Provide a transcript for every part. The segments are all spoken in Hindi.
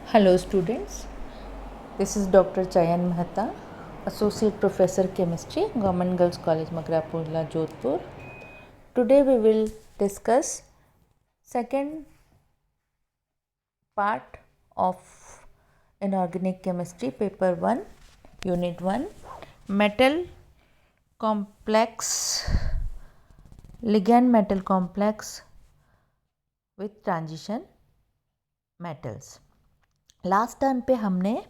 Hello students, this is Dr. Chayan Mehta, Associate Professor Chemistry, Government Girls College Makrapurla, Jodhpur. Today we will discuss second part of Inorganic Chemistry, Paper 1, Unit 1, Metal Complex, Ligand Metal Complex with Transition Metals. Last term पे हमने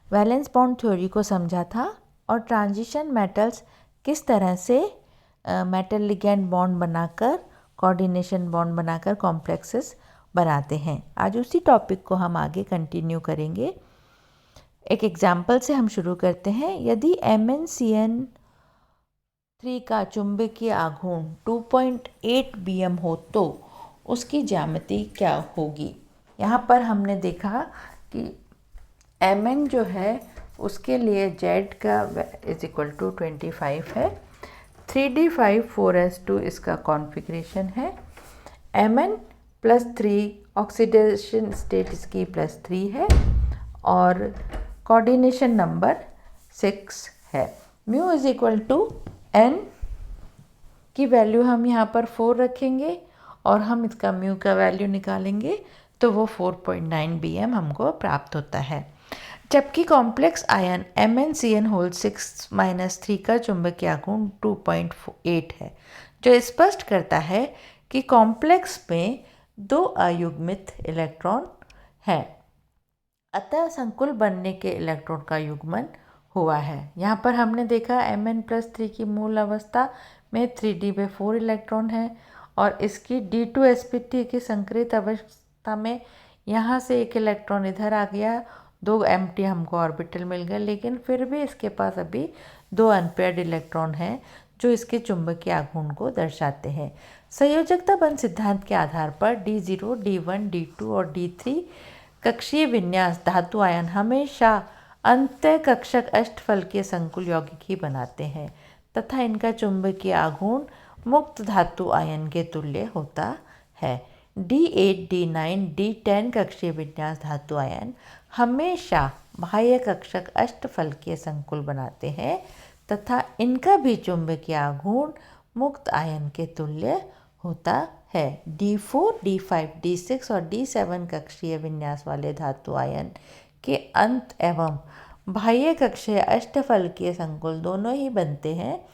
वैलेंस बॉन्ड थ्योरी को समझा था और ट्रांजिशन मेटल्स किस तरह से मेटल लिगैंड बॉन्ड बनाकर कोऑर्डिनेशन बॉन्ड बनाकर कॉम्प्लेक्सेस बनाते हैं। आज उसी टॉपिक को हम आगे कंटिन्यू करेंगे। एक एग्जांपल से हम शुरू करते हैं। यदि MnCN3 का चुंबकीय आघूर्ण 2.8 bm हो तो उसकी ज्यामिति क्या होगी। यहाँ पर हमने देखा कि Mn जो है उसके लिए Z का इज इक्वल टू 25 है, 3d5 4s2 इसका कॉन्फ़िगरेशन है, Mn +3 ऑक्सीडेशन स्टेट इसकी +3 है और कोऑर्डिनेशन नंबर 6 है। Mu is equal to n की वैल्यू हम यहाँ पर 4 रखेंगे और हम इसका म्यू का वैल्यू निकालेंगे तो वो 4.9 bm हमको प्राप्त होता है। जबकि कॉम्प्लेक्स आयन MnCN6-3 का चुंबकीय आघूर्ण 2.8 है, जो स्पष्ट करता है कि कॉम्प्लेक्स में 2 अयुग्मित इलेक्ट्रॉन हैं। अतः संकुल बनने के इलेक्ट्रॉन का युग्मन हुआ है। यहाँ पर हमने देखा Mn+3 की मूल अवस्था में 3d/4 इलेक्ट्रॉन है और इसकी D2sp3 की संकरित अवस्था में यहाँ से एक इलेक्ट्रॉन इधर आ गया, 2 एम्प्टी हमको ऑर्बिटल मिल गए, लेकिन फिर भी इसके पास अभी 2 अनपेयर्ड इलेक्ट्रॉन हैं जो इसके चुंबकीय आघूर्ण को दर्शाते हैं। संयोजकता बंध सिद्धांत के आधार पर D0, D1, D2 और D3 कक्षीय विन्यास धातु आयन हमेशा अंतः कक्षक अष्टफलकीय संकुल यौगिक ही बनाते हैं तथा इनका चुंबकीय आघूर्ण मुक्त धातु आयन के तुल्य होता है। D8, D9, D10 कक्षीय विन्यास धातु आयन हमेशा बाह्य कक्षक अष्टफलकीय संकुल बनाते हैं तथा इनका भी चुंबकीय आघूर्ण मुक्त आयन के तुल्य होता है। D4, D5, D6 और D7 कक्षीय विन्यास वाले धातु आयन के अंत एवं बाह्य कक्षीय अष्टफलकीय संकुल दोनों ही बनते हैं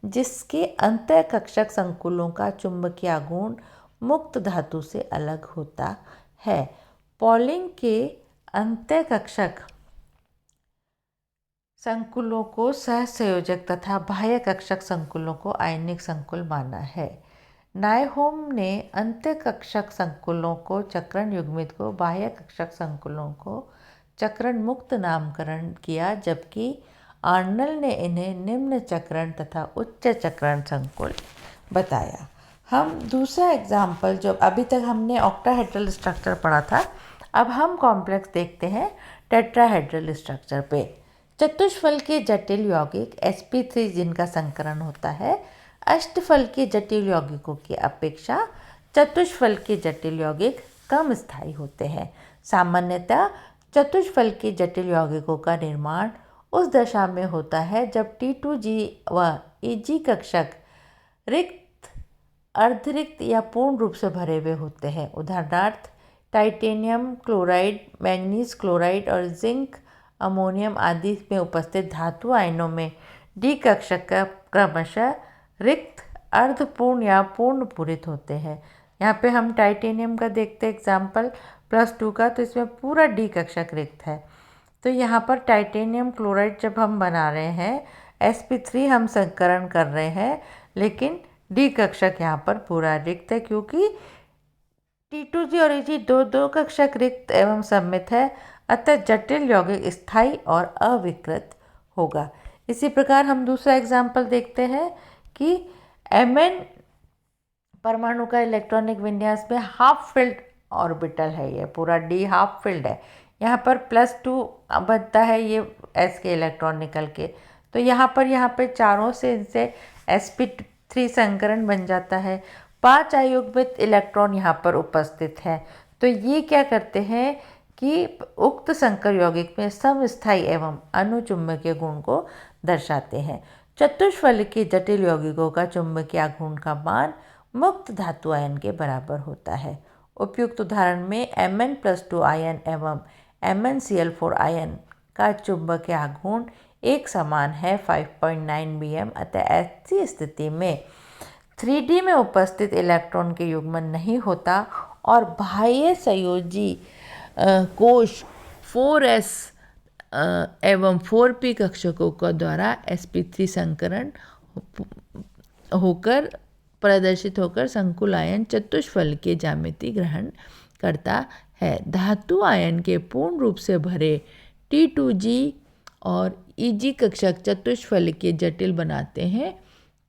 जिसके अंतः कक्षक संकुलों का चुंबकीय आघूर्ण मुक्त धातु से अलग होता है। पॉलिंग के अंतः कक्षक संकुलों को सहसंयोजक तथा बाह्य कक्षक संकुलों को आयनिक संकुल माना है। नायहोम ने अंतः कक्षक संकुलों को चक्रण युग्मित को बाह्य कक्षक संकुलों को चक्रण मुक्त नामकरण किया, जबकि आर्नल ने इन्हें निम्न चक्रण तथा उच्च चक्रण संकुल बताया। हम दूसरा एग्जाम्पल, जो अभी तक हमने ऑक्टाहेड्रल स्ट्रक्चर पढ़ा था, अब हम कॉम्प्लेक्स देखते हैं टेट्राहेड्रल स्ट्रक्चर पे। चतुष्फल के जटिल यौगिक sp3 जिनका संकरण होता है अष्टफल के जटिल यौगिकों की अपेक्षा चतुष्फल के जटिल यौगिक कम स्थायी होते हैं। सामान्यतः चतुष्फल के जटिल यौगिकों का निर्माण उस दशा में होता है जब T2G व Eg कक्षक रिक्त, अर्धरिक्त या पूर्ण रूप से भरे हुए होते हैं। उदाहरणार्थ टाइटेनियम क्लोराइड, मैंगनीज क्लोराइड और जिंक अमोनियम आदि में उपस्थित धातु आयनों में डी कक्षक का क्रमशः रिक्त, अर्धपूर्ण या पूर्ण पूरित होते हैं। यहाँ पे हम टाइटेनियम का देखते हैं एग्जाम्पल +2 का, तो इसमें पूरा डी कक्षक रिक्त है। तो यहाँ पर टाइटेनियम क्लोराइड जब हम बना रहे हैं sp3 हम संकरण कर रहे हैं, लेकिन डी कक्षक यहाँ पर पूरा रिक्त है क्योंकि T2G और Eg दो कक्षक रिक्त एवं सममित है, अतः जटिल यौगिक स्थायी और अविकृत होगा। इसी प्रकार हम दूसरा एग्जाम्पल देखते हैं कि Mn परमाणु का इलेक्ट्रॉनिक विन्यास में हाफ फिल्ड ऑर्बिटल है, ये पूरा D हाफ फिल्ड है। यहाँ पर +2 बनता है ये S के इलेक्ट्रॉन निकल के, तो यहाँ पे चारों से इनसे sp3 संकरण बन जाता है। 5 अयुग्मित इलेक्ट्रॉन यहाँ पर उपस्थित है। तो ये क्या करते हैं कि उक्त संकर यौगिक में समस्थायी एवं अनुचुंबकीय गुण को दर्शाते हैं। चतुष्फलकीय जटिल यौगिकों का चुंबकीय आघूर्ण का मान मुक्त धातु आयन के बराबर होता है। उपयुक्त उदाहरण में Mn+2 आयन एवं MnCl4 आयन का चुंबकीय आघूर्ण एक समान है 5.9 bm। अतः ऐसी स्थिति में 3D में उपस्थित इलेक्ट्रॉन के युग्मन नहीं होता और बाह्य संयोजी कोश 4s एवं 4p कक्षकों का द्वारा sp3 संकरण होकर प्रदर्शित होकर संकुल आयन चतुष्फलकीय ज्यामिति ग्रहण करता है। धातु आयन के पूर्ण रूप से भरे T2g और Eg कक्षक चतुष्फलकीय जटिल बनाते हैं।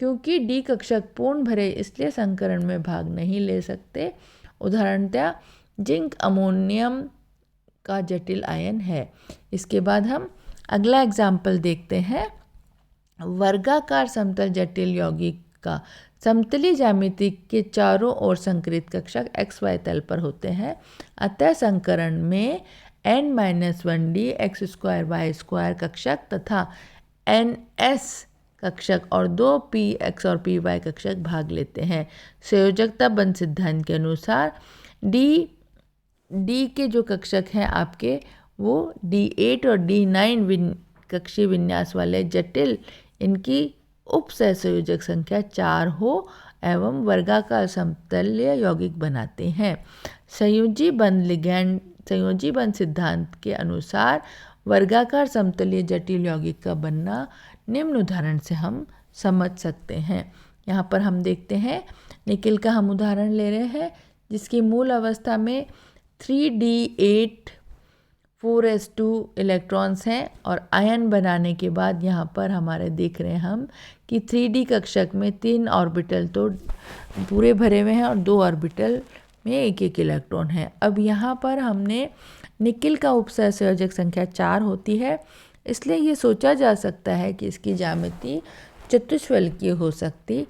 क्योंकि D कक्षक पूर्ण भरे इसलिए संकरण में भाग नहीं ले सकते। उदाहरणतः जिंक अमोनियम का जटिल आयन है। इसके बाद हम अगला एग्जाम्पल देखते हैं। वर्गाकार समतल जटिल यौगिक का समतली ज्यामिति के चारों ओर संकरित कक्षक XY तल पर होते हैं। अतः संकरण में n-1d x²y² कक्षक तथा ns कक्षक और 2 px और py कक्षक भाग लेते हैं। संयोजकता बंध सिद्धांत के अनुसार D के जो कक्षक हैं आपके वो D8 और D9 कक्षीय विन्यास वाले जटिल इनकी उप सहसंयोजक संख्या 4 हो एवं वर्गाकार समतल्य यौगिक बनाते हैं। संयोजी बंध सिद्धांत के अनुसार वर्गाकार समतलीय जटिल यौगिक का बनना निम्न उदाहरण से हम समझ सकते हैं। यहाँ पर हम देखते हैं निकिल का हम उदाहरण ले रहे हैं जिसकी मूल अवस्था में 3d8 4s2 इलेक्ट्रॉन्स हैं और आयन बनाने के बाद यहाँ पर हमारे देख रहे हैं हम कि 3d कक्षक में 3 ऑर्बिटल तो पूरे भरे हुए हैं और 2 ऑर्बिटल में एक एक इलेक्ट्रॉन है। अब यहाँ पर हमने निकिल का उपसहसंयोजक संख्या 4 होती है, इसलिए ये सोचा जा सकता है कि इसकी ज्यामिति चतुष्फलकीय हो सकती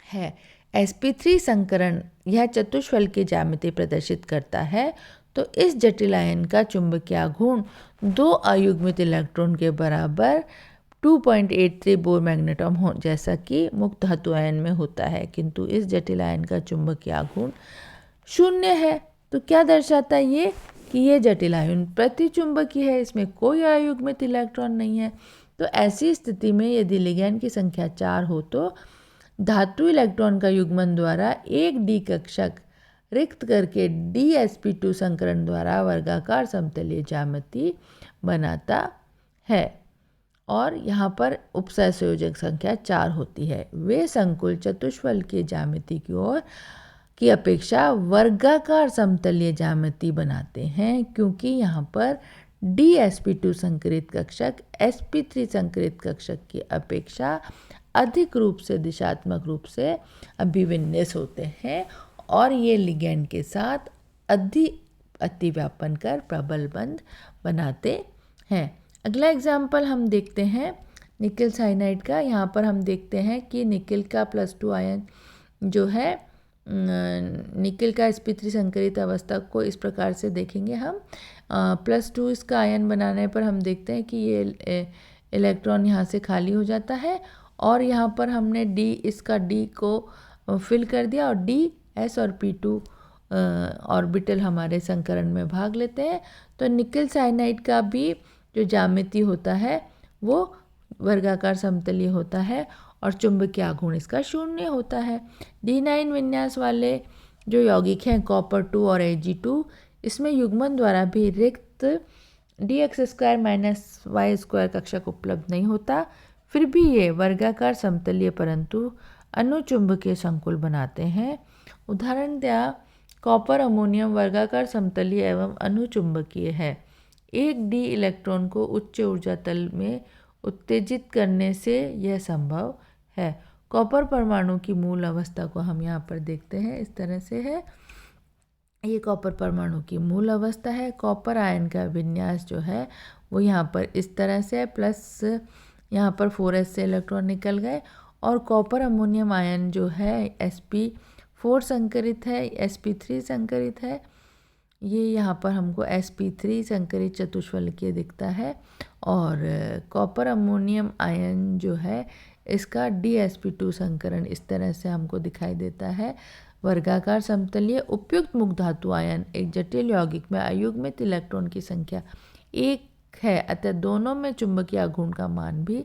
है। sp3 संकरण यह चतुष्फलकीय ज्यामिति प्रदर्शित करता है तो इस जटिल आयन का चुंबकीय आघूर्ण 2 अयुग्मित इलेक्ट्रॉन के बराबर 2.83 बोर मैग्नेटॉम हो जैसा कि मुक्त धातु आयन में होता है, किंतु इस जटिल आयन का चुंबकीय आघूर्ण 0 है। तो क्या दर्शाता है ये कि ये जटिल आयन प्रतिचुंबकीय है, इसमें कोई अयुग्मित इलेक्ट्रॉन नहीं है। तो ऐसी स्थिति में यदि लिगैंड की संख्या 4 हो तो धातु इलेक्ट्रॉन का युग्मन द्वारा एक डी कक्षक रिक्त करके dsp2 संकरण द्वारा वर्गाकार समतलीय ज्यामिति बनाता है और यहाँ पर उपसहसंयोजक संख्या 4 होती है। वे संकुल चतुष्फलकीय ज्यामिति की अपेक्षा वर्गाकार समतलीय ज्यामिति बनाते हैं क्योंकि यहाँ पर dsp2 संकरित कक्षक sp3 संकरित कक्षक की अपेक्षा अधिक रूप से दिशात्मक रूप से अभिविन्यास होते हैं और ये लिगैंड के साथ अतिव्यापन कर प्रबल बंध बनाते हैं। अगला एग्जाम्पल हम देखते हैं निकिल साइनाइड का। यहाँ पर हम देखते हैं कि निकिल का +2 आयन जो है निकिल का sp3 संकरित अवस्था को इस प्रकार से देखेंगे हम। +2 इसका आयन बनाने पर हम देखते हैं कि ये इलेक्ट्रॉन यहाँ से खाली हो जाता है और यहाँ पर हमने इसका D को फिल कर दिया और D S और p2 ऑर्बिटल हमारे संकरण में भाग लेते हैं। तो निकिल साइनाइड का भी जो ज्यामिति होता है वो वर्गाकार समतलीय होता है और चुंबकीय आघूर्ण इसका 0 होता है। D9 विन्यास वाले जो यौगिक हैं कॉपर 2 और Ag2 इसमें युग्मन द्वारा भी रिक्त dx² y² कक्षक उपलब्ध नहीं होता, फिर भी ये वर्गाकार समतलीय परंतु अनुचुंबकीय संकुल बनाते हैं। उदाहरणतः कॉपर अमोनियम वर्गाकार समतलीय एवं अनुचुंबकीय है। एक D इलेक्ट्रॉन को उच्च ऊर्जा तल में उत्तेजित करने से यह संभव है। कॉपर परमाणु की मूल अवस्था को हम यहाँ पर देखते हैं, इस तरह से है। ये कॉपर परमाणु की मूल अवस्था है। कॉपर आयन का विन्यास जो है वो यहाँ पर इस तरह से है, प्लस यहाँ पर 4s से इलेक्ट्रॉन निकल गए और कॉपर अमोनियम आयन जो है sp4 संकरित है, sp3 संकरित है ये यहाँ पर हमको sp3 संकरित चतुष्फलकीय दिखता है और कॉपर अमोनियम आयन जो है इसका dsp2 संकरण इस तरह से हमको दिखाई देता है। वर्गाकार समतलीय उपयुक्त मुक्त धातु आयन एक जटिल यौगिक में अयुग्मित इलेक्ट्रॉन की संख्या 1 है, अतः दोनों में चुंबकीय आघूर्ण का मान भी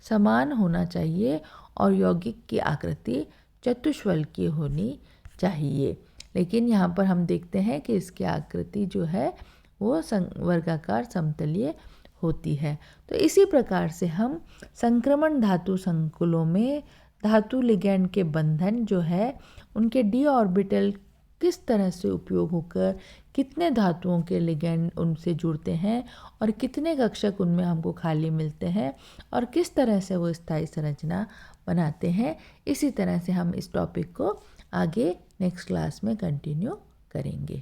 समान होना चाहिए और यौगिक की आकृति चतुष्फलकीय होनी चाहिए। लेकिन यहाँ पर हम देखते हैं कि इसकी आकृति जो है वो वर्गाकार समतलीय होती है। तो इसी प्रकार से हम संक्रमण धातु संकुलों में धातु लिगैंड के बंधन जो है उनके डी ऑर्बिटल किस तरह से उपयोग होकर कितने धातुओं के लिगैंड उनसे जुड़ते हैं और कितने कक्षक उनमें हमको खाली मिलते हैं और किस तरह से वो स्थायी संरचना बनाते हैं, इसी तरह से हम इस टॉपिक को आगे नेक्स्ट क्लास में कंटिन्यू करेंगे।